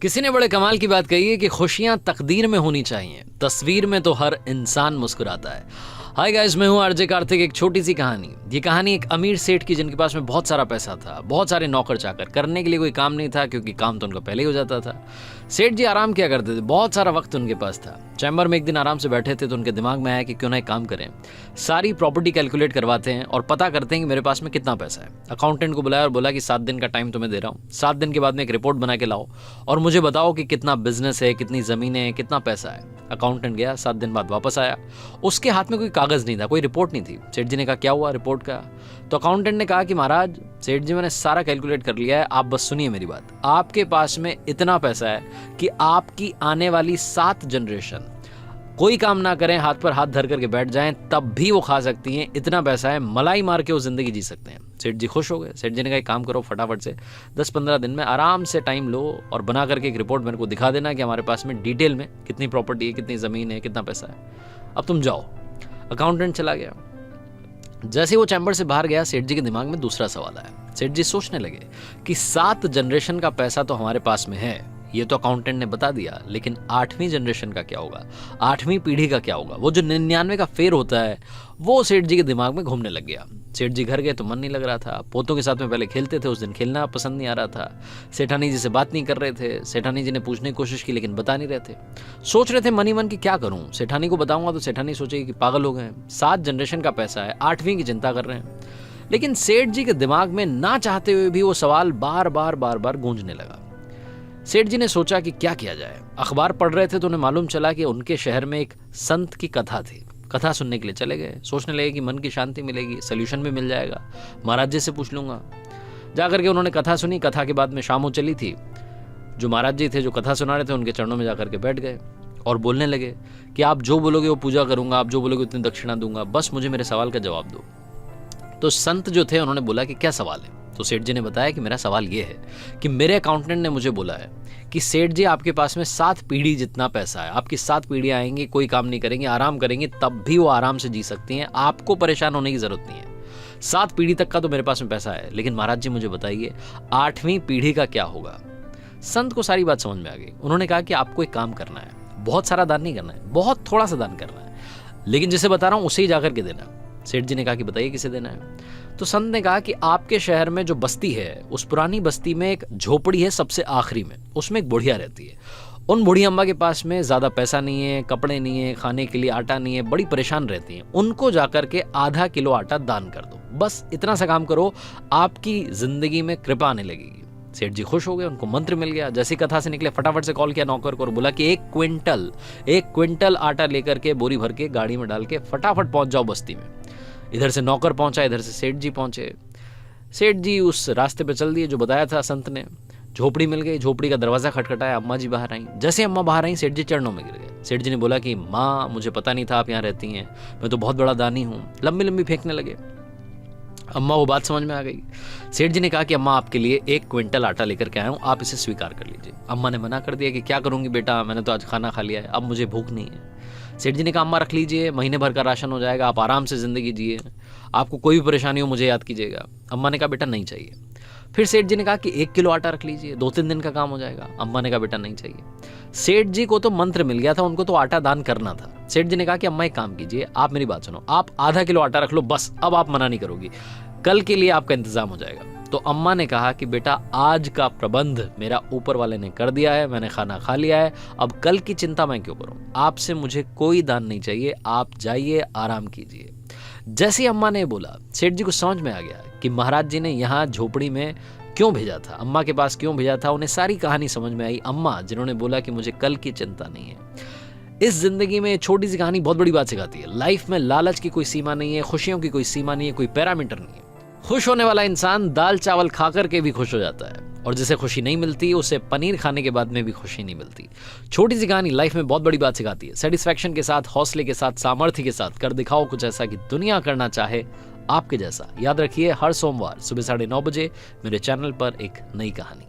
किसी ने बड़े कमाल की बात कही है कि खुशियां तकदीर में होनी चाहिए, तस्वीर में तो हर इंसान मुस्कुराता है। हाय गाइस, मैं हूं आरजे कार्तिक। एक छोटी सी कहानी। ये कहानी एक अमीर सेठ की, जिनके पास में बहुत सारा पैसा था, बहुत सारे नौकर चाकर, करने के लिए कोई काम नहीं था क्योंकि काम तो उनका पहले ही हो जाता था। सेठ जी आराम किया करते थे, बहुत सारा वक्त उनके पास था। चैम्बर में एक दिन आराम से बैठे थे तो उनके दिमाग में आया कि क्यों ना एक काम करें, सारी प्रॉपर्टी कैलकुलेट करवाते हैं और पता करते हैं कि मेरे पास में कितना पैसा है। अकाउंटेंट को बुलाया और बोला कि 7 दिन का टाइम तुम्हें दे रहा हूँ, 7 दिन के बाद में एक रिपोर्ट बना के लाओ और मुझे बताओ कि कितना बिजनेस है, कितनी ज़मीनें हैं, कितना पैसा है। अकाउंटेंट गया, 7 दिन बाद वापस आया। उसके हाथ में कोई कागज़ नहीं था, कोई रिपोर्ट नहीं थी। सेठ जी ने कहा क्या हुआ रिपोर्ट का? तो अकाउंटेंट ने कहा कि महाराज, सेठ जी मैंने सारा कैलकुलेट कर लिया है, आप बस सुनिए मेरी बात। आपके पास में इतना पैसा है कि आपकी आने वाली 7 जनरेशन कोई काम ना करें, हाथ पर हाथ धर करके बैठ जाएं, तब भी वो खा सकती हैं। इतना पैसा है, मलाई मार के वो जिंदगी जी सकते हैं। सेठ जी खुश हो गए। सेठ जी ने कहा एक काम करो, फटाफट से 10-15 दिन में आराम से टाइम लो और बना करके एक रिपोर्ट मेरे को दिखा देना कि हमारे पास में डिटेल में कितनी प्रॉपर्टी है, कितनी ज़मीन है, कितना पैसा है। अब तुम जाओ। अकाउंटेंट चला गया। जैसे वो चैम्बर से बाहर गया, सेठ जी के दिमाग में दूसरा सवाल आया। सेठ जी सोचने लगे कि 7 जनरेशन का पैसा तो हमारे पास में है, ये तो अकाउंटेंट ने बता दिया, लेकिन 8वीं जनरेशन का क्या होगा, 8वीं पीढ़ी का क्या होगा? वो जो 99 का फेर होता है, वो सेठ जी के दिमाग में घूमने लग गया। सेठ जी घर गए तो मन नहीं लग रहा था। पोतों के साथ में पहले खेलते थे, उस दिन खेलना पसंद नहीं आ रहा था। सेठानी जी से बात नहीं कर रहे थे। सेठानी जी ने पूछने की कोशिश की लेकिन बता नहीं रहे थे। सोच रहे थे मन ही मन कि क्या करूं, सेठानी को बताऊंगा तो सेठानी सोचेगी कि पागल हो गए हैं, 7 जनरेशन का पैसा है, 8वीं की चिंता कर रहे हैं। लेकिन सेठ जी के दिमाग में ना चाहते हुए भी वो सवाल बार बार गूंजने लगा। सेठ जी ने सोचा कि क्या किया जाए। अखबार पढ़ रहे थे तो उन्हें मालूम चला कि उनके शहर में एक संत की कथा थी। कथा सुनने के लिए चले गए। सोचने लगे कि मन की शांति मिलेगी, सोल्यूशन भी मिल जाएगा, महाराज जी से पूछ लूंगा। जाकर के उन्होंने कथा सुनी। कथा के बाद में शाम हो चली थी। जो महाराज जी थे, जो कथा सुना रहे थे, उनके चरणों में जाकर के बैठ गए और बोलने लगे कि आप जो बोलोगे वो पूजा करूंगा, आप जो बोलोगे उतनी दक्षिणा दूंगा, बस मुझे मेरे सवाल का जवाब दो। तो संत जो थे उन्होंने बोला कि क्या सवाल है? तो सेठ जी ने बताया कि मेरा सवाल ये है कि मेरे अकाउंटेंट ने मुझे बोला है कि सेठ जी आपके पास में 7 पीढ़ी जितना पैसा है, आपकी 7 पीढ़ियां आएंगी, कोई काम नहीं करेंगी, आराम करेंगी, तब भी वो आराम से जी सकती हैं, आपको परेशान होने की जरूरत नहीं है। 7 पीढ़ी तक का तो मेरे पास में पैसा है, लेकिन महाराज जी मुझे बताइए 8वीं पीढ़ी का क्या होगा? संत को सारी बात समझ में आ गई। उन्होंने कहा कि आपको एक काम करना है, बहुत सारा दान नहीं करना है, बहुत थोड़ा सा दान करना है, लेकिन जिसे बता रहा हूं उसे ही जाकर के देना। सेठ जी ने कहा कि बताइए किसे देना है? तो संत ने कहा कि आपके शहर में जो बस्ती है, उस पुरानी बस्ती में एक झोपड़ी है सबसे आखिरी में, उसमें एक बुढ़िया रहती है। उन बुढ़ी अम्मा के पास में ज्यादा पैसा नहीं है, कपड़े नहीं है, खाने के लिए आटा नहीं है, बड़ी परेशान रहती हैं। उनको जाकर के आधा किलो आटा दान कर दो, बस इतना सा काम करो, आपकी जिंदगी में कृपा आने लगेगी। सेठ जी खुश हो गए, उनको मंत्र मिल गया। जैसी कथा से निकले, फटाफट से कॉल किया नौकर को और बोला कि 1 क्विंटल आटा लेकर के बोरी भर के गाड़ी में डाल के फटाफट पहुंच जाओ बस्ती में। इधर से नौकर पहुंचा, इधर से सेठ जी पहुंचे। सेठ जी उस रास्ते पे चल दिए जो बताया था संत ने। झोपड़ी मिल गई, झोपड़ी का दरवाजा खटखटाया, अम्मा जी बाहर आई। जैसे अम्मा बाहर आई, सेठ जी चरणों में गिर गए। सेठ जी ने बोला कि माँ, मुझे पता नहीं था आप यहाँ रहती हैं, मैं तो बहुत बड़ा दानी हूँ। लंबी लंबी फेंकने लगे। अम्मा वो बात समझ में आ गई। सेठ जी ने कहा कि अम्मा, आपके लिए 1 क्विंटल आटा लेकर के आया हूँ, आप इसे स्वीकार कर लीजिए। अम्मा ने मना कर दिया कि क्या करूंगी बेटा, मैंने तो आज खाना खा लिया है, अब मुझे भूख नहीं है। सेठ जी ने कहा अम्मा रख लीजिए, महीने भर का राशन हो जाएगा, आप आराम से जिंदगी जिए, आपको कोई भी परेशानी हो मुझे याद कीजिएगा। अम्मा ने कहा बेटा नहीं चाहिए। फिर सेठ जी ने कहा कि 1 किलो आटा रख लीजिए, 2-3 दिन का काम हो जाएगा। अम्मा ने कहा बेटा नहीं चाहिए। सेठ जी को तो मंत्र मिल गया था, उनको तो आटा दान करना था। सेठ जी ने कहा कि अम्मा एक काम कीजिए, आप मेरी बात सुनो, आप आधा किलो आटा रख लो, बस अब आप मना नहीं करोगी, कल के लिए आपका इंतजाम हो जाएगा। तो अम्मा ने कहा कि बेटा आज का प्रबंध मेरा ऊपर वाले ने कर दिया है, मैंने खाना खा लिया है, अब कल की चिंता मैं क्यों करूं, आपसे मुझे कोई दान नहीं चाहिए, आप जाइए आराम कीजिए। जैसे अम्मा ने बोला, सेठ जी को समझ में आ गया कि महाराज जी ने यहाँ झोपड़ी में क्यों भेजा था, अम्मा के पास क्यों भेजा था। उन्हें सारी कहानी समझ में आई। अम्मा जिन्होंने बोला कि मुझे कल की चिंता नहीं है। इस जिंदगी में छोटी सी कहानी बहुत बड़ी बात सिखाती है। लाइफ में लालच की कोई सीमा नहीं है, खुशियों की कोई सीमा नहीं है, कोई पैरामीटर नहीं है। खुश होने वाला इंसान दाल चावल खा करके भी खुश हो जाता है, और जिसे खुशी नहीं मिलती उसे पनीर खाने के बाद में भी खुशी नहीं मिलती। छोटी सी कहानी लाइफ में बहुत बड़ी बात सिखाती है। सेटिस्फैक्शन के साथ, हौसले के साथ, सामर्थ्य के साथ कर दिखाओ कुछ ऐसा कि दुनिया करना चाहे आपके जैसा। याद रखिए, हर सोमवार सुबह 9:30 बजे मेरे चैनल पर एक नई कहानी।